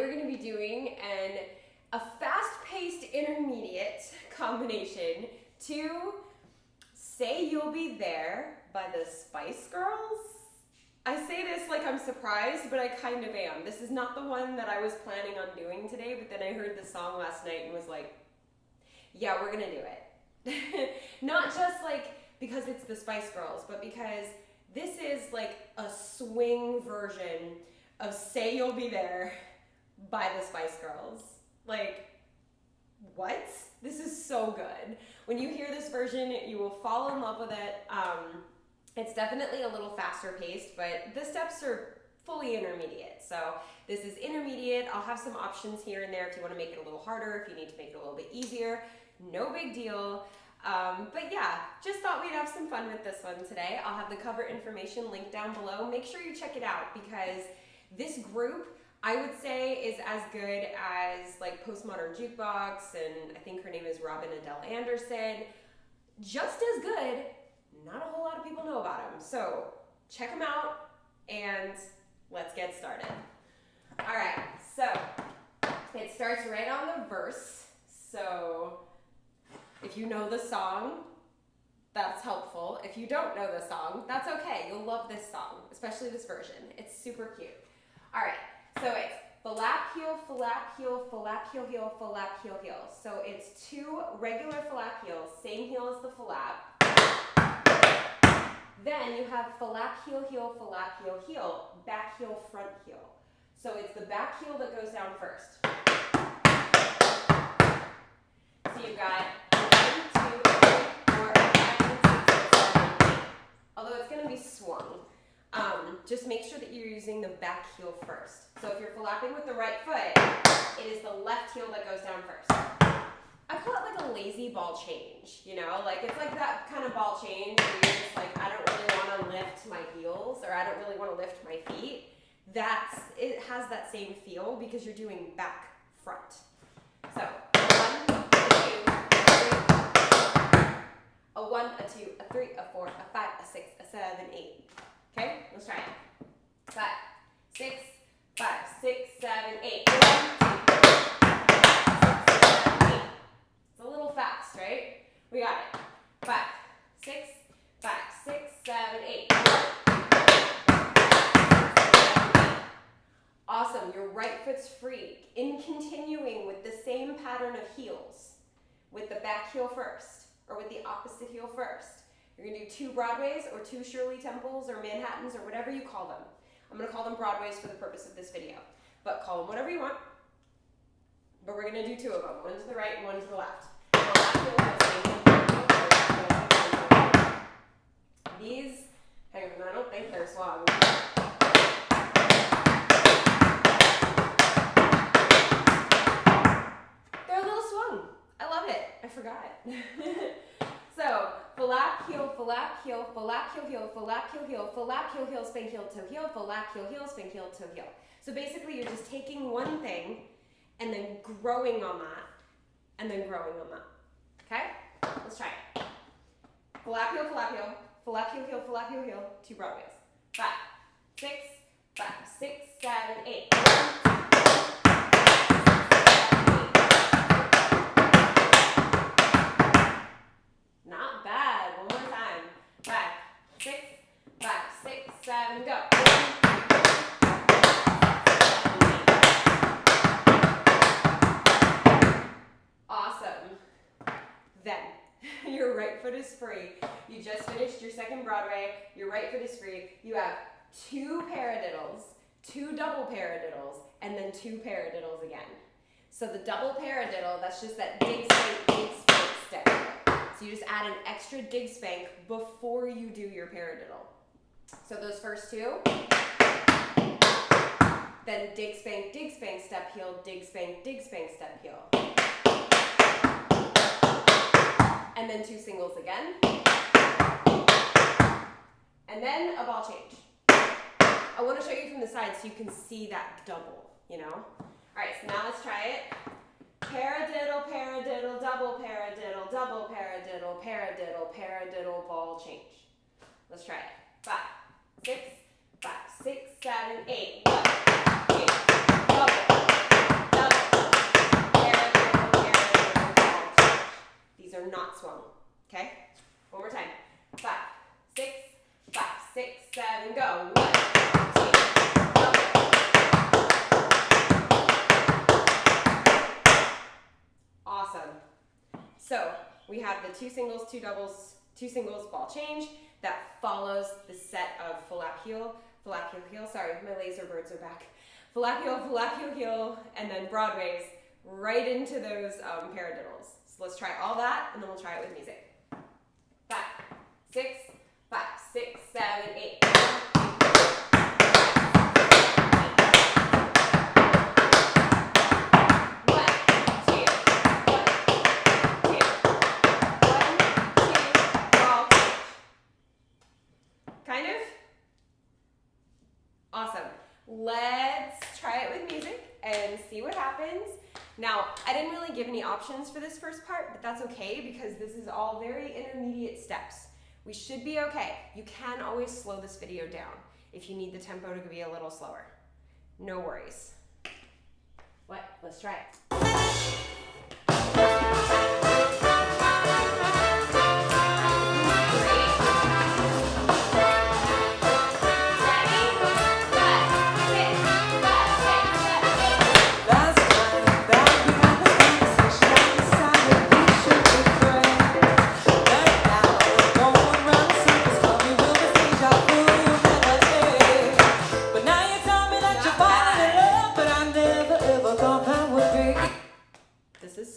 we're going to be doing a fast-paced intermediate combination to Say You'll Be There by the Spice Girls. I say this like I'm surprised, but I kind of am. This is not the one that I was planning on doing today, but then I heard the song last night and was like, yeah, we're gonna do it. Not just like because it's the Spice Girls, but because this is like a swing version of Say You'll Be There by the Spice Girls. Like, what? This is so good. When you hear this version, you will fall in love with it. It's definitely a little faster paced, but the steps are fully intermediate. So this is intermediate. I'll have some options here and there if you want to make it a little harder, if you need to make it a little bit easier. No big deal. But yeah, just thought we'd have some fun with this one today. I'll have the cover information linked down below. Make sure you check it out because this group, I would say, is as good as like Postmodern Jukebox, and I think her name is Robin Adele Anderson. Just as good. Not a whole lot of people know about them. So check them out and let's get started. All right, so it starts right on the verse. So if you know the song, that's helpful. If you don't know the song, that's okay. You'll love this song, especially this version. It's super cute. All right, so it's flap, heel, flap, heel, flap, heel, heel, flap, heel, heel. So it's two regular flap heels, same heel as the flap. Then you have flap, heel, heel, flap, heel, heel, back heel, front heel. So it's the back heel that goes down first. So you've got 1, 2, 3, 4, 5, 6, 7, 8. Although it's going to be swung. Just make sure that you're using the back heel first. So if you're flapping with the right foot, it is the left heel that goes down first. I call it like a lazy ball change, you know? Like it's like that kind of ball change where you're just like, I don't really want to lift my heels or I don't really want to lift my feet. It has that same feel because you're doing back, front. So 1, 2, 3, a 1, a 2, a 3, a 4, a 5, a 6, a 7, 8. Okay, let's try it. 5, 6, 5, 6, 7, 8. 1, 2, 3, 4, 5, 6, 7, 8. It's a little fast, right? We got it. 5, 6, 5, 6, 7, 8. 1, 2, 3, 4, 5, 6, 7, 8. Awesome. Your right foot's free. In continuing with the same pattern of heels, with the back heel first, or with the opposite heel first. You're going to do 2 Broadways or 2 Shirley Temples or Manhattans or whatever you call them. I'm going to call them Broadways for the purpose of this video, but call them whatever you want. But we're going to do 2 of them, one to the right and one to the left. These, hang on, I don't think they're swung. They're a little swung. I love it. I forgot. So, flap, heel, flap, heel, flap, heel, heel, flap, heel, heel, flap, heel, heel, spank, heel, toe, heel, flap, heel, heel, spank, heel, toe, heel. So basically you're just taking one thing and then growing on that, and then growing on that. Okay? Let's try it. Flap, heel, flap, heel, flap, heel, heel, flap, heel, heel, 2 Broadways. 5, 6, 5, 6, 7, 8. 1, 2, 3, 4, 5, 6, 7, 8. Not bad. One more time. 5, 6, 5, 6, 7, go. 1, 2, 3, 4, 5, 6, 7, 8. Awesome. Then, your right foot is free. You just finished your second Broadway. Your right foot is free. You have 2 paradiddles, 2 double paradiddles, and then 2 paradiddles again. So the double paradiddle, that's just that dig, spank step. So you just add an extra dig spank before you do your paradiddle. So those first 2, then dig, spank, step heel, dig, spank, step heel. And then 2 singles again. And then a ball change. I want to show you from the side so you can see that double, you know? All right, so now let's try it. Paradiddle, paradiddle, double paradiddle, double paradiddle, paradiddle, paradiddle, ball change. Let's try it. 5, 6, 5, 6, 7, 8. 1, 2, double. So we have the 2 singles, 2 doubles, 2 singles, ball change that follows the set of falapio heel, sorry, my laser birds are back. Falapio heel, and then Broadways right into those paradiddles. So let's try all that, and then we'll try it with music. 5, 6, 5, 6, 7, 8. Kind of? Awesome. Let's try it with music and see what happens. Now, I didn't really give any options for this first part, but that's okay because this is all very intermediate steps. We should be okay. You can always slow this video down if you need the tempo to be a little slower. No worries. What? Let's try it.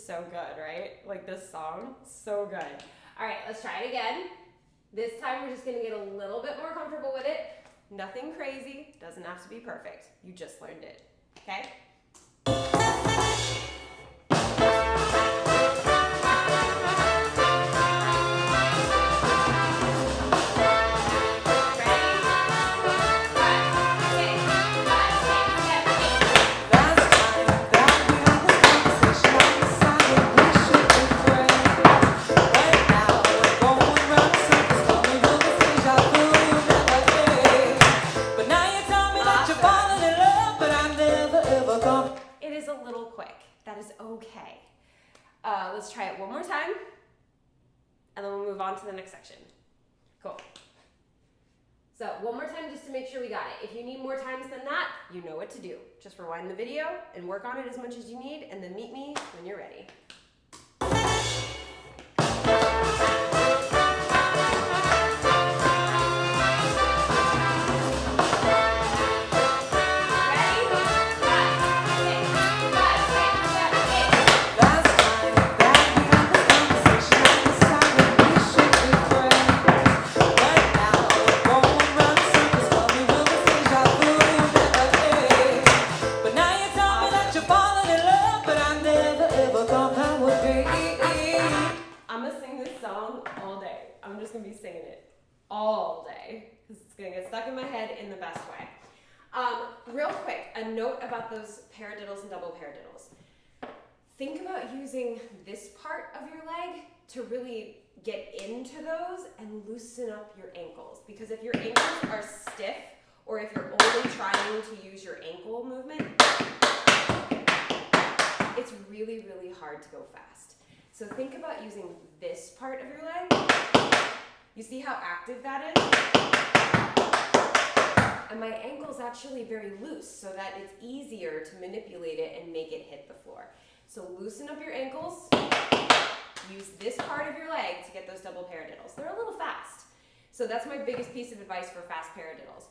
So good, right? Like this song, so good. All right, let's try it again. This time we're just gonna get a little bit more comfortable with it. Nothing crazy, doesn't have to be perfect. You just learned it, okay? Okay. Let's try it one more time, and then we'll move on to the next section. Cool. So one more time just to make sure we got it. If you need more times than that, you know what to do. Just rewind the video and work on it as much as you need, and then meet me when you're ready. Singing it all day because it's gonna get stuck in my head in the best way. Real quick, a note about those paradiddles and double paradiddles. Think about using this part of your leg to really get into those and loosen up your ankles, because if your ankles are stiff or if you're only trying to use your ankle movement, it's really, really hard to go fast. So think about using this part of your leg. You see how active that is? And my ankle's actually very loose so that it's easier to manipulate it and make it hit the floor. So loosen up your ankles, use this part of your leg to get those double paradiddles. They're a little fast. So that's my biggest piece of advice for fast paradiddles.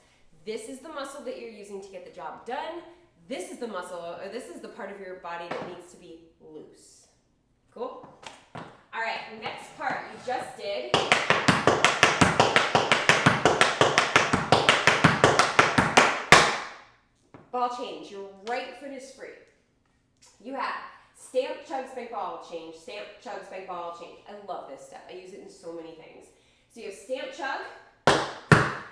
This is the muscle that you're using to get the job done. This is the muscle, or this is the part of your body that needs to be loose. Cool? All right, next part you just did. Ball change, your right foot is free. You have stamp, chug, spank, ball change, stamp, chug, spank, ball change. I love this step. I use it in so many things. So you have stamp, chug.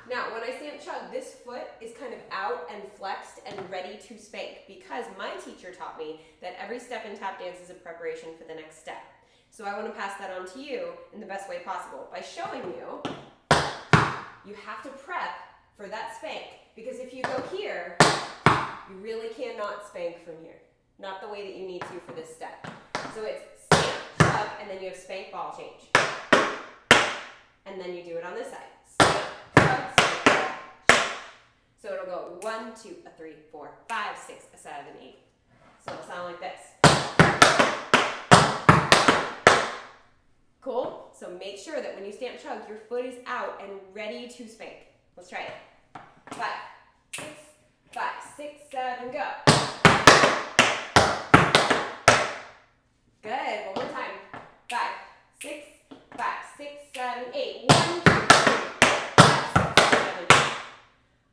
Now, when I stamp, chug, this foot is kind of out and flexed and ready to spank, because my teacher taught me that every step in tap dance is a preparation for the next step. So I want to pass that on to you in the best way possible by showing you you have to prep for that spank, because if you go here, you really cannot spank from here. Not the way that you need to for this step. So it's stamp, chug, and then you have spank, ball change. And then you do it on this side. Stamp, chug, spank, ball, change. So it'll go 1, 2, 3, 4, 5, 6, 7, 8. So it'll sound like this. make sure that when you stamp chug, your foot is out and ready to spank. Let's try it. 5, 6, 5, 6, 7, go. Good, one more time. 5, 6, 5, 6, 7, 8. 1, 2, 3, 4, 5, 6, 7, 8.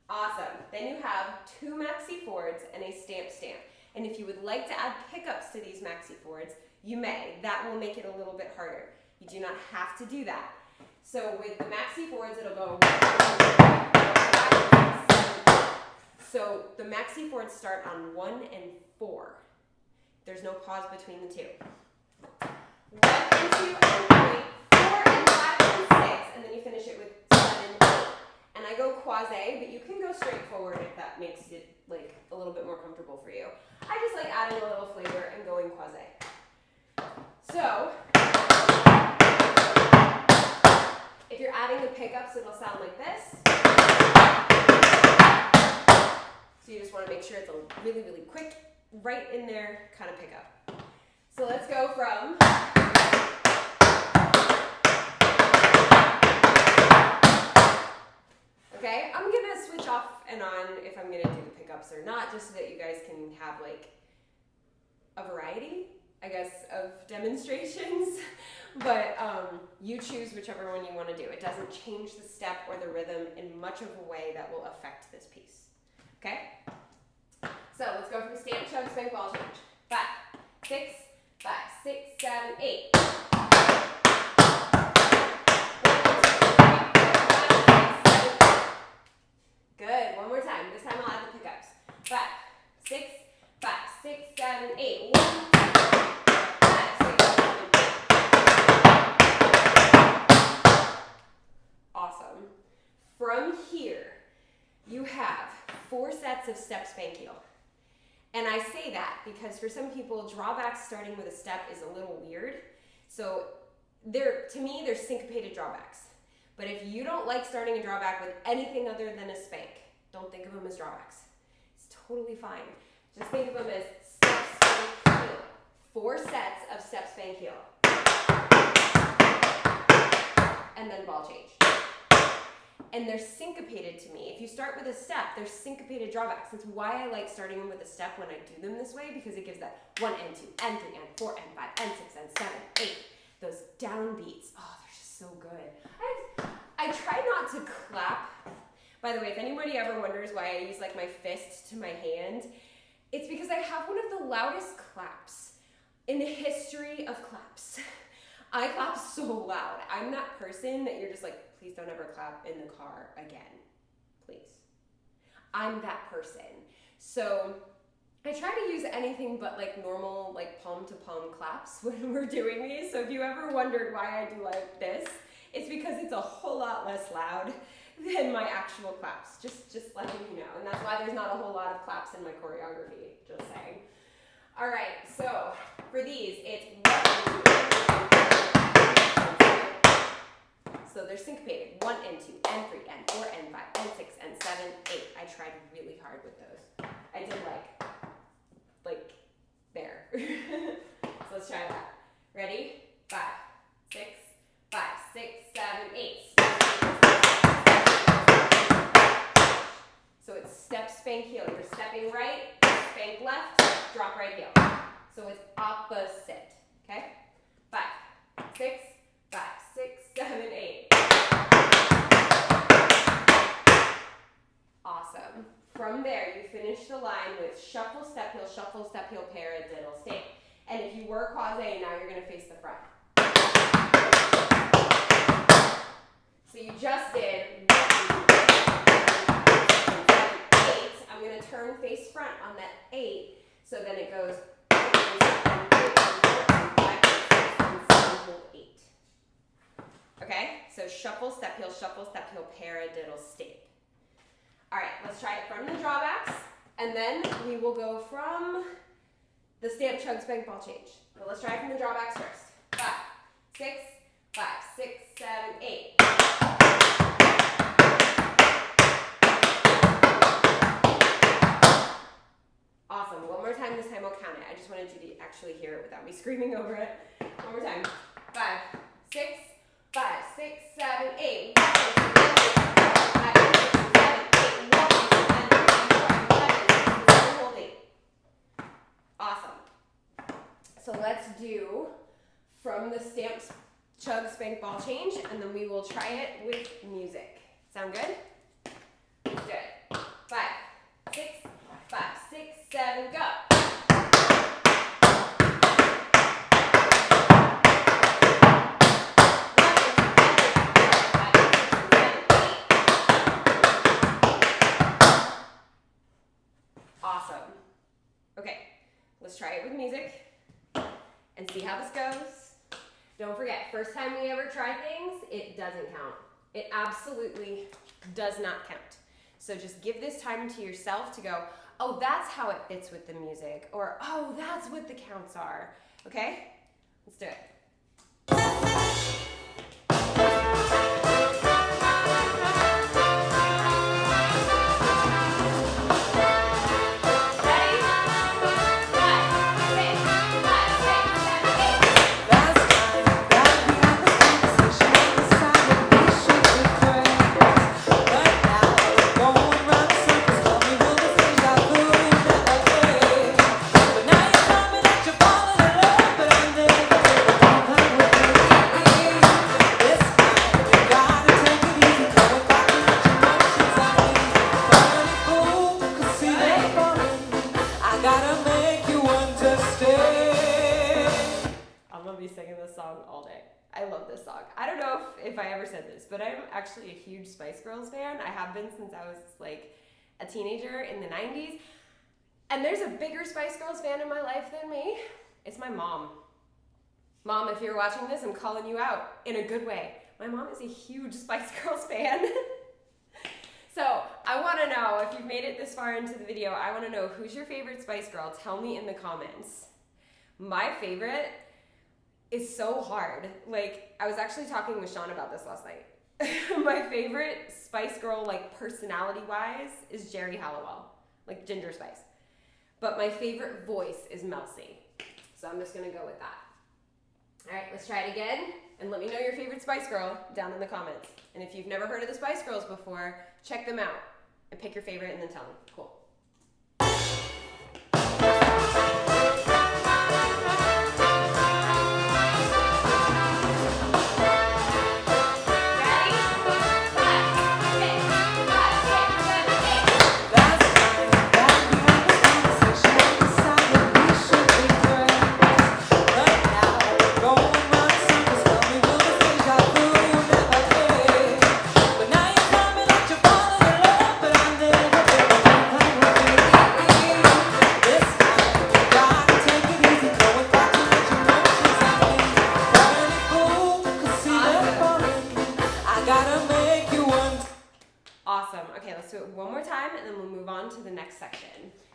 Awesome. Then you have 2 maxi forwards and a stamp. And if you would like to add pickups to these maxi forwards, you may. That will make it a little bit harder. You do not have to do that. So with the maxi forwards, it'll go 1, 2, 3, 4, 5, 6, 7, 8. So the maxi forwards start on 1 and 4. There's no pause between the two. 1 and 2 and 3, 4 and 5 and 6, and then you finish it with 7, 8. And I go quasi, but you can go straight forward if that makes it like a little bit more comfortable for you. I just like adding a little flavor and going quasi. So, if you're adding the pickups, it'll sound like this. So you just want to make sure it's a really, really quick, right in there kind of pickup. So let's go from okay, I'm gonna switch off and on if I'm gonna do the pickups or not, just so that you guys can have like a variety, I guess, of demonstrations. But you choose whichever one you want to do. It doesn't change the step or the rhythm in much of a way that will affect this piece. Okay? So let's go from stamp, chug, spank, ball change. 5, 6, 5, 6, 7, 8. Good. One more time. This time I'll add the pickups. 5, 6, 5, 6, 7, 8. 1, 2, 3, 5, 6, 7, 8. Awesome. From here, you have 4 sets of step, spank, heel. And I say that because for some people, drawbacks starting with a step is a little weird. So to me, they're syncopated drawbacks. But if you don't like starting a drawback with anything other than a spank, don't think of them as drawbacks. It's totally fine. Just think of them as step, spank, heel. 4 sets of step, spank, heel. And then ball change. And they're syncopated to me. If you start with a step, they're syncopated drawbacks. That's why I like starting them with a step when I do them this way, because it gives that 1 and 2 and 3 and 4 and 5 and 6 and 7, 8. Those downbeats. Oh, they're just so good. I try not to clap. By the way, if anybody ever wonders why I use like my fist to my hand, it's because I have one of the loudest claps in the history of claps. I clap so loud. I'm that person that you're just like, please don't ever clap in the car again, please. I'm that person. So I try to use anything but like normal, like palm to palm claps when we're doing these. So if you ever wondered why I do like this, it's because it's a whole lot less loud than my actual claps. Just letting you know. And that's why there's not a whole lot of claps in my choreography, just saying. All right, so for these, it's 1 and 2. So they're syncopated. 1 and 2 and 3 and 4 and 5 and 6 and 7, 8. I tried really hard with those. I did like there. So let's try that. Ready? 5, 6, 5, 6, 7, 8. So it's step, spank, heel. You're stepping right, spank left, drop right heel. So it's opposite. Okay? 5, 6, 5, 6, 7, 8. Awesome. From there, you finish the line with shuffle, step, heel, paradiddle, stamp. And if you were quasi, now you're going to face the front. So you just did 1, 2, 3, 4, 5, 6, 7, 8. I'm going to turn face front on that 8. So then it goes 1, 2, 3, 4, 5, 6, 7, 8. Okay? So shuffle, step, heel, paradiddle, stamp. All right, let's try it from the drawbacks. And then we will go from the stamp, chug, spank, ball change. But let's try it from the drawbacks first. 5, 6, 5, 6, 7, 8. Awesome. One more time. This time I'll count it. I just wanted you to actually hear it without me screaming over it. One more time. 5, 6, 5, 6, 7, 8. 1, 2, 3, 4, 5, 6, 7, 8. 1, 2, 3, 4, 5, 6, 7, hold 8. Awesome. So let's do from the stamp, chug, spank, ball change, and then we will try it with music. Sound good? Let's do it. 5, 6, 5, 6, 7, go. Awesome. Okay, let's try it with music and see how this goes. Don't forget, first time we ever try things, it doesn't count. It absolutely does not count. So just give this time to yourself to go, oh, that's how it fits with the music, or oh, that's what the counts are. Okay? Let's do it. If I ever said this, but I'm actually a huge Spice Girls fan. I have been since I was like a teenager in the 90s. And there's a bigger Spice Girls fan in my life than me. It's my mom. Mom, if you're watching this, I'm calling you out in a good way. My mom is a huge Spice Girls fan. So I want to know, if you've made it this far into the video, I want to know who's your favorite Spice Girl. Tell me in the comments. My favorite is so hard. Like, I was actually talking with Sean about this last night. My favorite Spice Girl, like personality-wise, is Jerry Halliwell, like Ginger Spice. But my favorite voice is Mel C. So I'm just gonna go with that. All right, let's try it again. And let me know your favorite Spice Girl down in the comments. And if you've never heard of the Spice Girls before, check them out and pick your favorite and then tell me. Cool.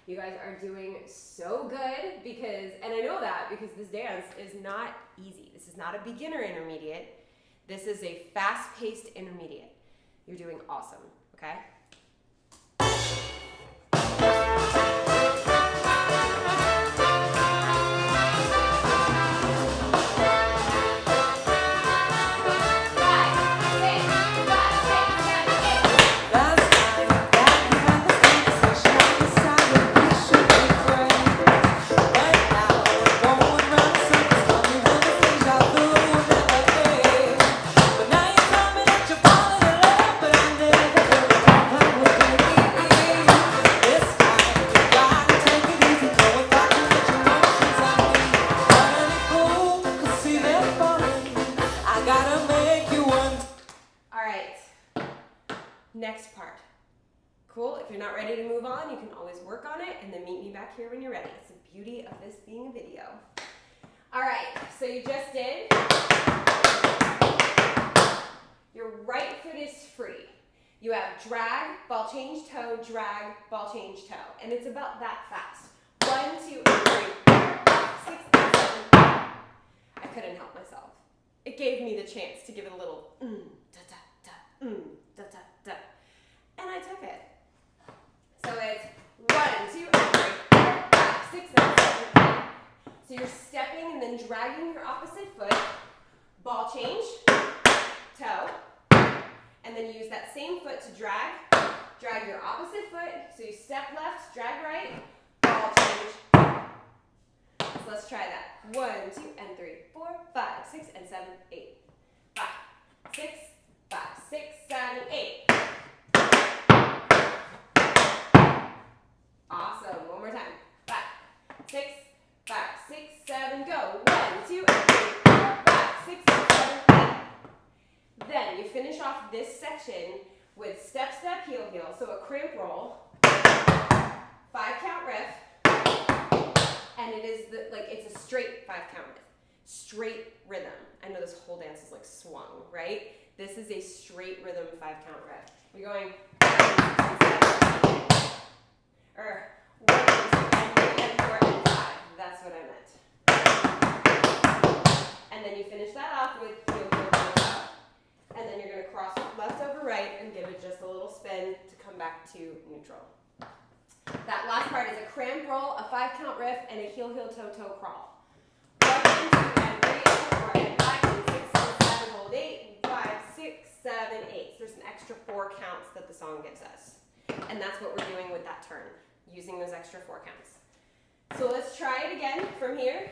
You guys are doing so good because, and I know that because this dance is not easy. This is not a beginner intermediate. This is a fast-paced intermediate. You're doing awesome, okay? Next part. Cool, if you're not ready to move on, you can always work on it and then meet me back here when you're ready. It's the beauty of this being a video. All right, so you just did. Your right foot is free. You have drag, ball change, toe, drag, ball change, toe. And it's about that fast. 1, 2, 3, 4, 5, 6, 7. I couldn't help myself. It gave me the chance to give it a little da da da, da da da. And I took it. So it's 1, 2, 3, 4, 5, 6, 7, 8. So you're stepping and then dragging your opposite foot. Ball change. toe, and then use that same foot to drag your opposite foot. So you step left, drag right, ball change. So let's try that. 1, 2, and 3, 4, 5, 6, and 7, 8. 5, 6, 5, 6, 7, 8. Awesome. One more time. 5, 6, 5, 6, 7, go. 1, 2, and 3, 4, 5, 6, and 7, 8. Then you finish off this section with step, step, heel, heel. So a cramp roll, 5-count riff, and it is it's a straight 5-count riff, straight rhythm. I know this whole dance is like swung, right? This is a straight rhythm 5-count riff. We're going 1, 2, and 3, and 4, and 5. That's what I meant. And then you finish that off with heel, heel, heel, heel. And then you're going to cross left over right and give it just a little spin to come back to neutral. That last part is a cramp roll, a 5-count riff, and a heel, heel, toe, toe crawl. 1, 2, and 3, and 4, and 5, and 6, and 7, hold 8, 5, 6, 7, 8. So there's an extra 4 counts that the song gives us. And that's what we're doing with that turn, using those extra 4 counts. So let's try it again from here.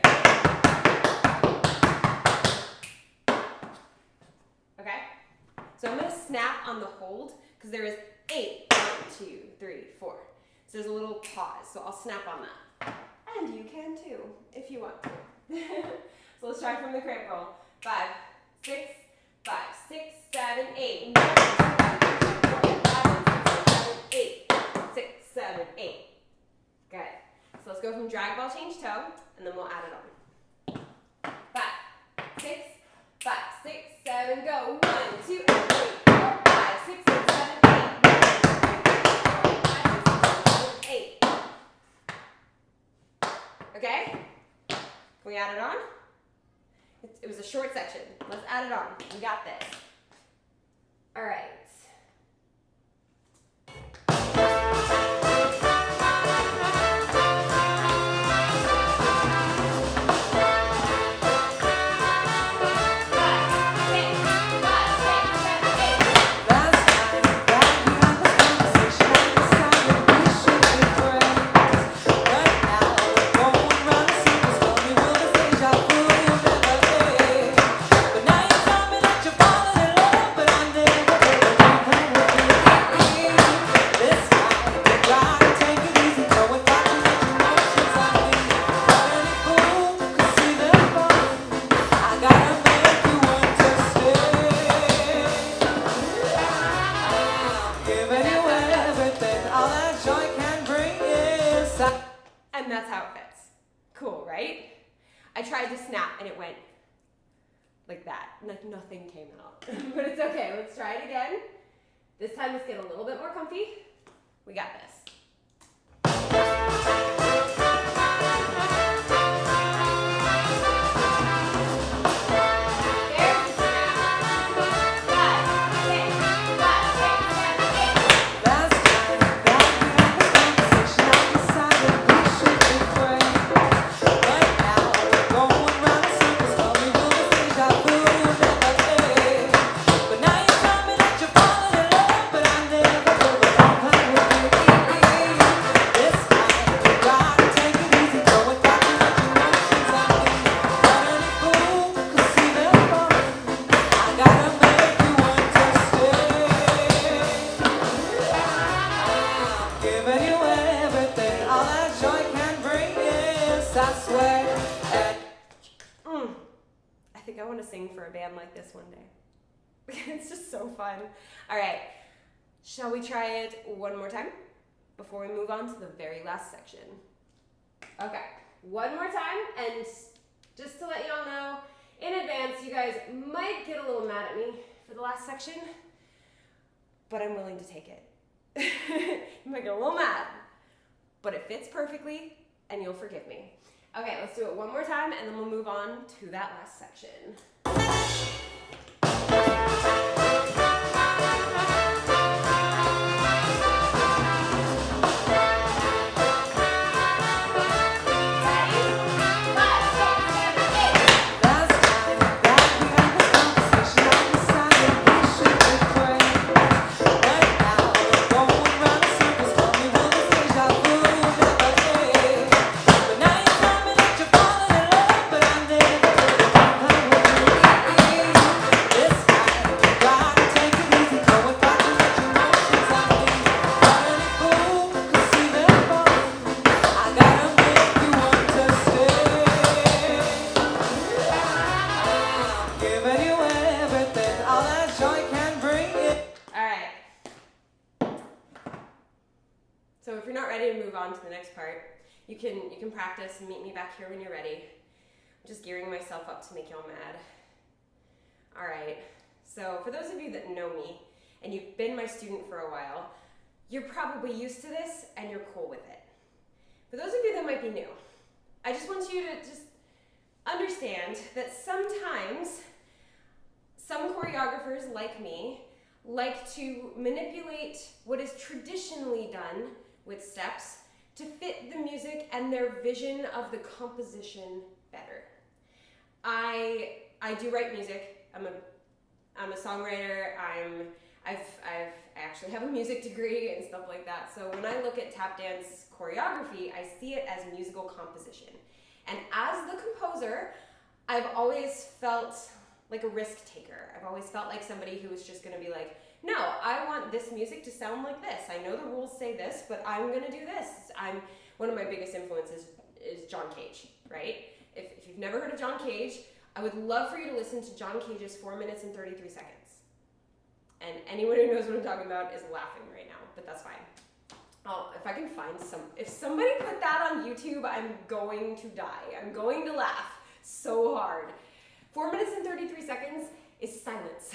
Okay? So I'm going to snap on the hold because there is 8, 1, 2, 3, 4. So there's a little pause. So I'll snap on that. And you can too, if you want to. So let's try from the cramp roll. 5, 6, 5, 6, 7, 8. 1, 2, 3, 4, 5, 6, 7, 8. 6, 7, 8. Good. So let's go from drag ball change toe, and then we'll add it on. 5, 6, 5, 6, 7, go. 1, 2, 3, 4, 5, 6, 7, 8. 8. Okay? Can we add it on? It was a short section. Let's add it on. We got this. All right. And that's how it fits. Cool, right? I tried to snap and it went like that. Like nothing came out. But it's okay. Let's try it again. This time let's get a little bit more comfy. We got this. I think I want to sing for a band like this one day. It's just so fun. All right, shall we try it one more time before we move on to the very last section? Okay, one more time, and just to let you all know, in advance, you guys might get a little mad at me for the last section, but I'm willing to take it. You might get a little mad, but it fits perfectly, and you'll forgive me. Okay, let's do it one more time, and then we'll move on to that last section. on to the next part. You can practice and meet me back here when you're ready. I'm just gearing myself up to make y'all mad. All right, so for those of you that know me and you've been my student for a while, you're probably used to this and you're cool with it. For those of you that might be new, I just want you to just understand that sometimes some choreographers like me like to manipulate what is traditionally done with steps to fit the music and their vision of the composition better. I do write music. I'm a songwriter. I actually have a music degree and stuff like that. So when I look at tap dance choreography, I see it as musical composition. And as the composer, I've always felt like a risk taker. I've always felt like somebody who was just gonna be like, no, I want this music to sound like this. I know the rules say this, but I'm gonna do this. One of my biggest influences is John Cage, right? If you've never heard of John Cage, I would love for you to listen to John Cage's 4 minutes and 33 seconds. And anyone who knows what I'm talking about is laughing right now, but that's fine. Oh, if I can find if somebody put that on YouTube, I'm going to die. I'm going to laugh so hard. 4 minutes and 33 seconds is silence.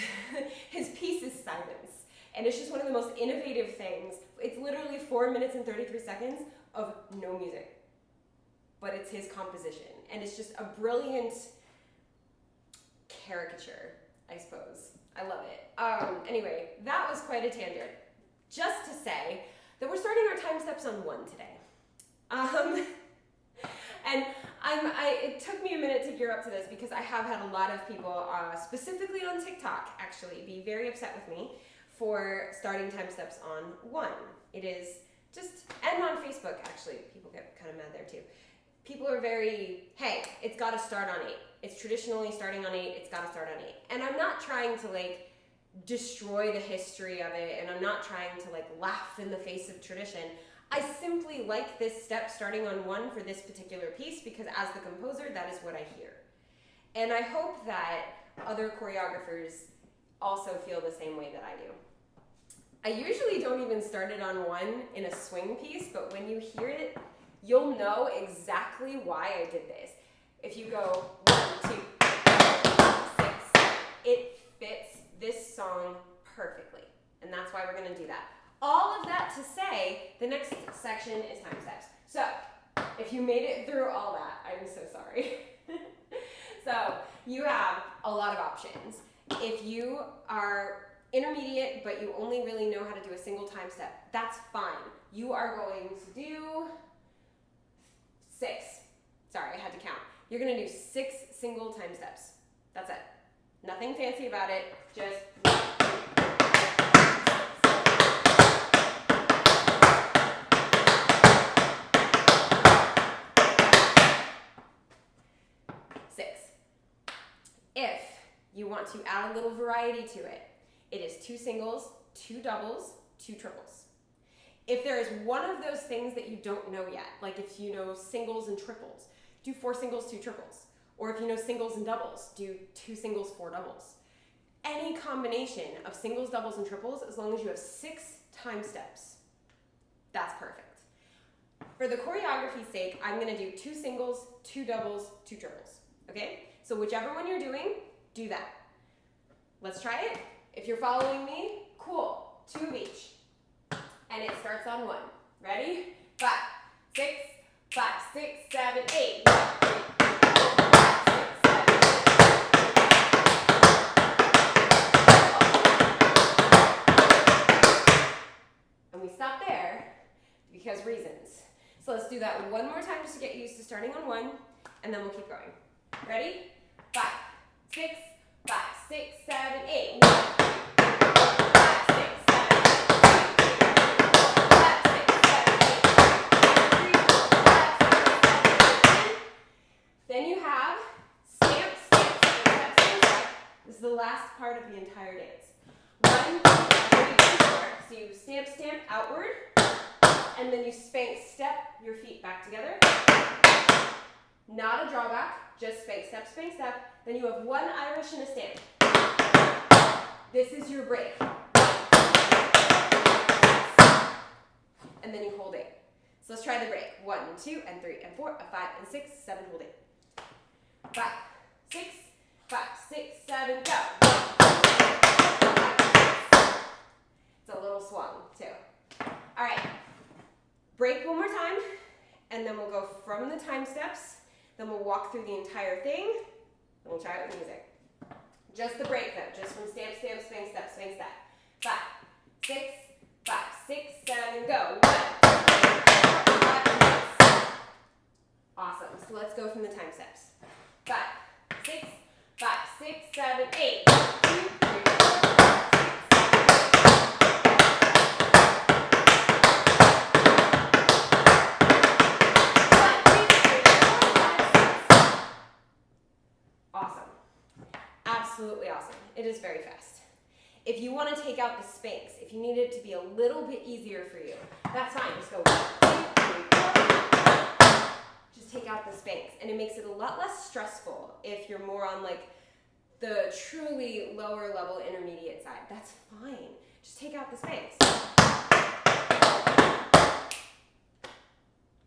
His piece is silence. And it's just one of the most innovative things. It's literally 4 minutes and 33 seconds of no music, but it's his composition. And it's just a brilliant caricature, I suppose. I love it. Anyway, that was quite a tangent. Just to say that we're starting our time steps on 1 today. And it took me a minute to gear up to this because I have had a lot of people, specifically on TikTok actually, be very upset with me for starting time steps on 1. It is just, and on Facebook actually, people get kind of mad there too. People are very, hey, it's got to start on 8. It's traditionally starting on 8, it's got to start on 8. And I'm not trying to like destroy the history of it, and I'm not trying to like laugh in the face of tradition. I simply like this step starting on 1 for this particular piece because as the composer, that is what I hear. And I hope that other choreographers also feel the same way that I do. I usually don't even start it on 1 in a swing piece, but when you hear it, you'll know exactly why I did this. If you go 1, 2, 6, it fits this song perfectly. And that's why we're gonna do that. All of that to say, the next section is time steps. So, if you made it through all that, I'm so sorry. So, you have a lot of options. If you are intermediate, but you only really know how to do a single time step, that's fine. You are going to do 6. Sorry, I had to count. You're gonna do 6 single time steps. That's it. Nothing fancy about it, just 1, 2, 6. If you want to add a little variety to it, it is 2 singles, 2 doubles, 2 triples. If there is one of those things that you don't know yet, like if you know singles and triples, do 4 singles, 2 triples. Or if you know singles and doubles, do 2 singles, 4 doubles. Any combination of singles, doubles, and triples, as long as you have 6 time steps, that's perfect. For the choreography's sake, I'm gonna do 2 singles, 2 doubles, 2 triples, okay? So whichever one you're doing, do that. Let's try it. If you're following me, cool, 2 of each. And it starts on 1. Ready? 5, 6, 5, 6, 7, 8. 1, 2, 3, 4, 5, 6, 7, 8. And we stop there because reasons. So let's do that one more time just to get used to starting on 1, and then we'll keep going. Ready? 5, 6, 5, 6, 7, 8. 1, 2, 5, 6, 7, 8. Then you have stamp, stamp, stamp, stamp, stamp. This is the last part of the entire dance. 1, 2, 3, 4. So you stamp, stamp outward, and then you spank, step your feet back together. Not a drawback, just spank, step. Then you have 1 Irish and a stamp. This is your break. And then you hold it. So let's try the break. 1, 2, and 3, and 4, and 5, and 6, 7, hold it. 5, 6, 5, 6, 7, go. It's a little swung too. All right, break one more time, and then we'll go from the time steps, then we'll walk through the entire thing, and we'll try it with music. Just the break though, just from stamp, stamp, swing, step, swing, step. 5, 6, 5, 6, 7, go. 1, 5, awesome. So let's go from the time steps. 5, 6, 5, 6, 7, 8. 1, 2, 3, 4, 5, 6. Awesome. Absolutely awesome. It is very fast. If you want to take out the Spanx, if you need it to be a little bit easier for you, that's fine. Just go 1, 2, 3, 4. Just take out the Spanx, and it makes it a lot less stressful if you're more on like the truly lower level intermediate side. That's fine. Just take out the Spanx.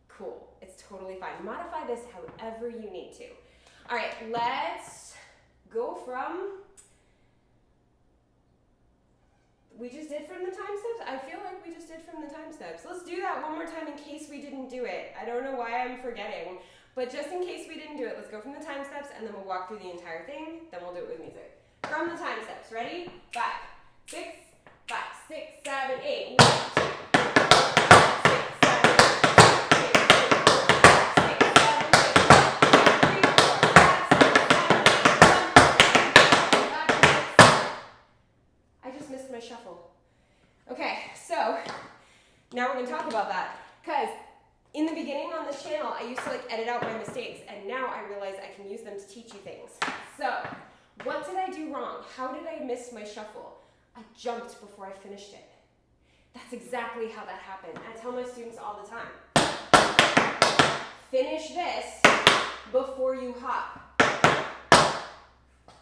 Cool. It's totally fine. Modify this however you need to. All right, let's go from, we just did from the time steps? I feel like we just did from the time steps. Let's do that one more time in case we didn't do it. I don't know why I'm forgetting, but just in case we didn't do it, let's go from the time steps and then we'll walk through the entire thing, then we'll do it with music. From the time steps, ready? 5, 6, 5, 6, 7, 8. 1, 2, my shuffle. Okay, so now we're going to talk about that, because in the beginning on this channel I used to like edit out my mistakes, and now I realize I can use them to teach you things. So what did I do wrong? How did I miss my shuffle? I jumped before I finished it. That's exactly how that happened. I tell my students all the time, finish this before you hop.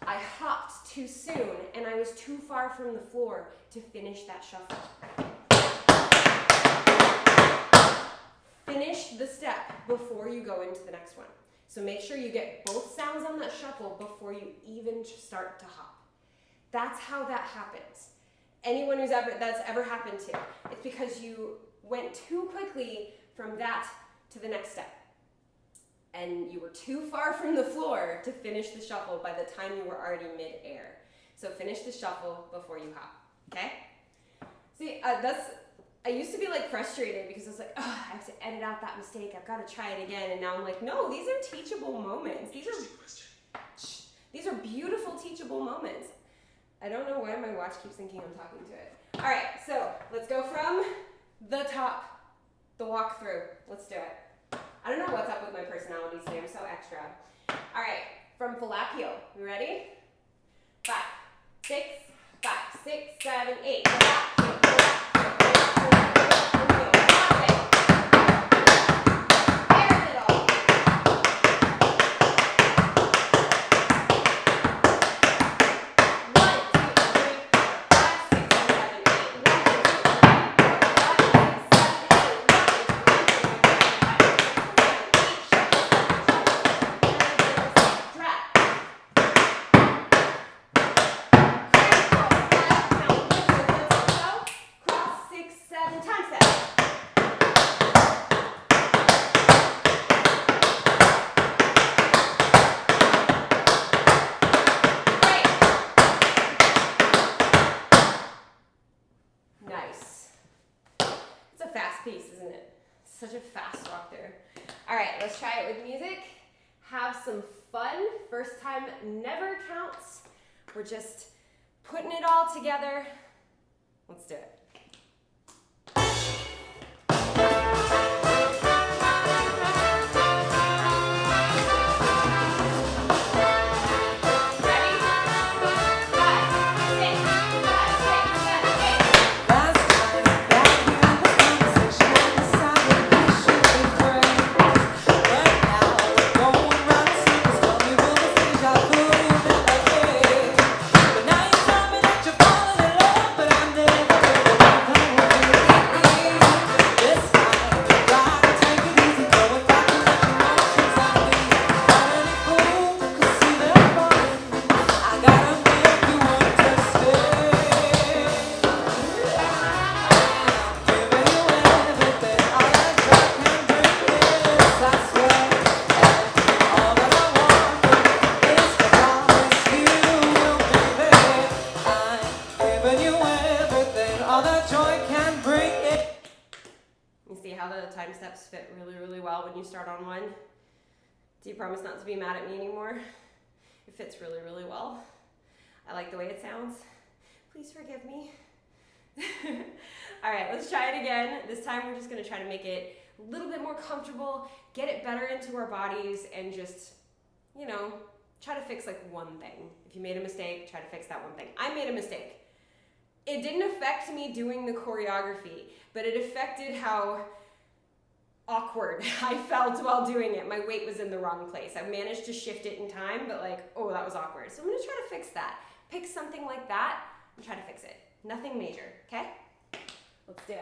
I hopped too soon, and I was too far from the floor to finish that shuffle. Finish the step before you go into the next one. So make sure you get both sounds on that shuffle before you even start to hop. That's how that happens. Anyone that's ever happened to, it's because you went too quickly from that to the next step. And you were too far from the floor to finish the shuffle by the time you were already mid-air. So finish the shuffle before you hop, okay? See, I used to be like frustrated because I was like, oh, I have to edit out that mistake. I've got to try it again. And now I'm like, no, these are teachable moments. These are beautiful teachable moments. I don't know why my watch keeps thinking I'm talking to it. All right, so let's go from the top, the walk through. Let's do it. I don't know what's up with my personality today. I'm so extra. All right, from Falapio. You ready? 5, 6, 5, 6, 7, 8. Such a fast walk there. All right, let's try it with music. Have some fun. First time never counts. We're just putting it all together. Let's do it. But now you're coming at your falling in love, but I'm never time steps fit really, really well when you start on one. Do you promise not to be mad at me anymore? It fits really, really well. I like the way it sounds. Please forgive me. All right, let's try it again. This time we're just gonna try to make it a little bit more comfortable, get it better into our bodies, and just, you know, try to fix like one thing. If you made a mistake, try to fix that one thing. I made a mistake. It didn't affect me doing the choreography, but it affected how awkward I felt while doing it. My weight was in the wrong place. I managed to shift it in time, but like, oh, that was awkward. So I'm gonna try to fix that. Pick something like that and try to fix it. Nothing major, okay? Let's do it.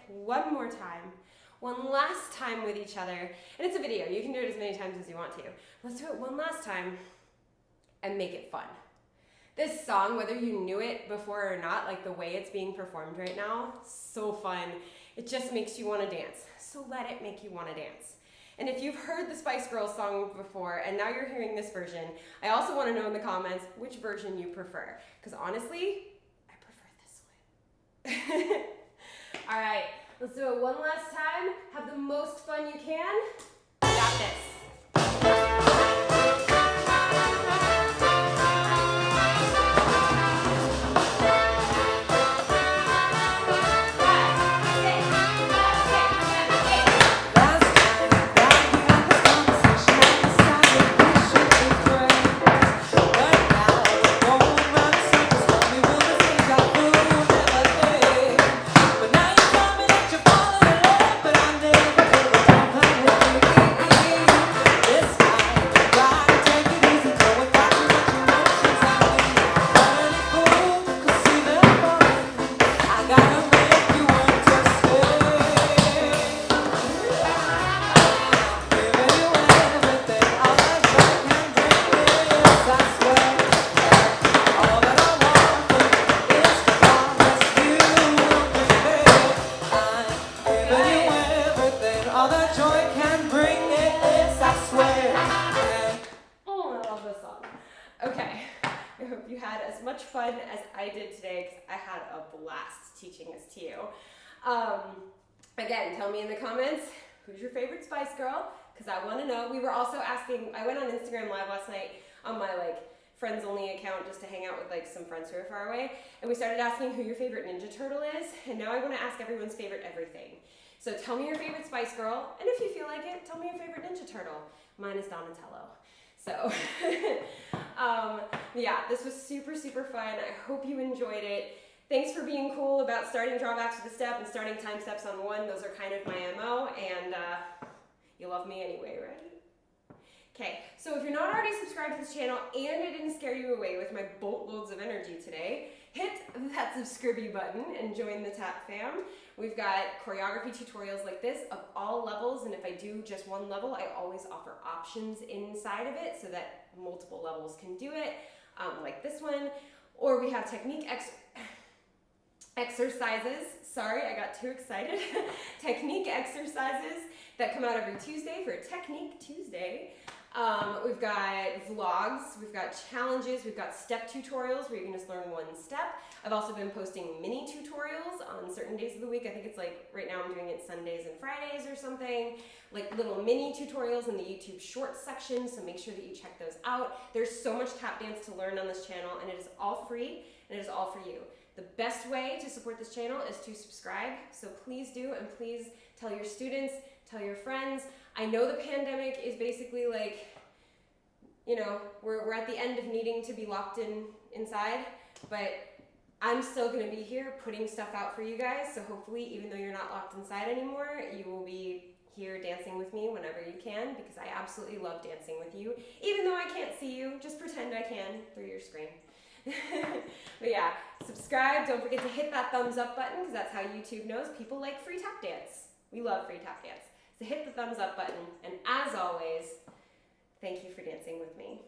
One more time, one last time with each other, and it's a video, you can do it as many times as you want to. Let's do it one last time and make it fun. This song, whether you knew it before or not, like the way it's being performed right now, so fun. It just makes you want to dance, so let it make you want to dance. And if you've heard the Spice Girls song before and now you're hearing this version, I also want to know in the comments which version you prefer, because honestly, I prefer this one. All right. Let's do it one last time. Have the most fun you can. You got this. As much fun as I did today, because I had a blast teaching this to you. Again, tell me in the comments, who's your favorite Spice Girl? Because I want to know. We were also asking, I went on Instagram Live last night on my friends only account just to hang out with some friends who are far away, and we started asking who your favorite Ninja Turtle is, and now I want to ask everyone's favorite everything. So tell me your favorite Spice Girl, and if you feel like it, tell me your favorite Ninja Turtle. Mine is Donatello. So, yeah, this was super, super fun. I hope you enjoyed it. Thanks for being cool about starting drawbacks with a step and starting time steps on one. Those are kind of my MO, and you love me anyway, right? Okay, so if you're not already subscribed to this channel and it didn't scare you away with my boatloads of energy today, hit that subscribe button and join the TAP fam. We've got choreography tutorials like this of all levels, and if I do just one level, I always offer options inside of it so that multiple levels can do it, like this one. Or we have technique exercises. Sorry, I got too excited. Technique exercises that come out every Tuesday for Technique Tuesday. We've got vlogs, we've got challenges, we've got step tutorials where you can just learn one step. I've also been posting mini tutorials on certain days of the week. I think it's right now I'm doing it Sundays and Fridays or something. Little mini tutorials in the YouTube Shorts section, so make sure that you check those out. There's so much tap dance to learn on this channel, and it is all free, and it is all for you. The best way to support this channel is to subscribe, so please do, and please tell your students, tell your friends. I know the pandemic is basically like, you know, we're at the end of needing to be locked inside, but I'm still gonna be here putting stuff out for you guys, so hopefully, even though you're not locked inside anymore, you will be here dancing with me whenever you can, because I absolutely love dancing with you. Even though I can't see you, just pretend I can through your screen. But yeah, subscribe, don't forget to hit that thumbs up button, because that's how YouTube knows people like free tap dance. We love free tap dance. So hit the thumbs up button, and as always, thank you for dancing with me.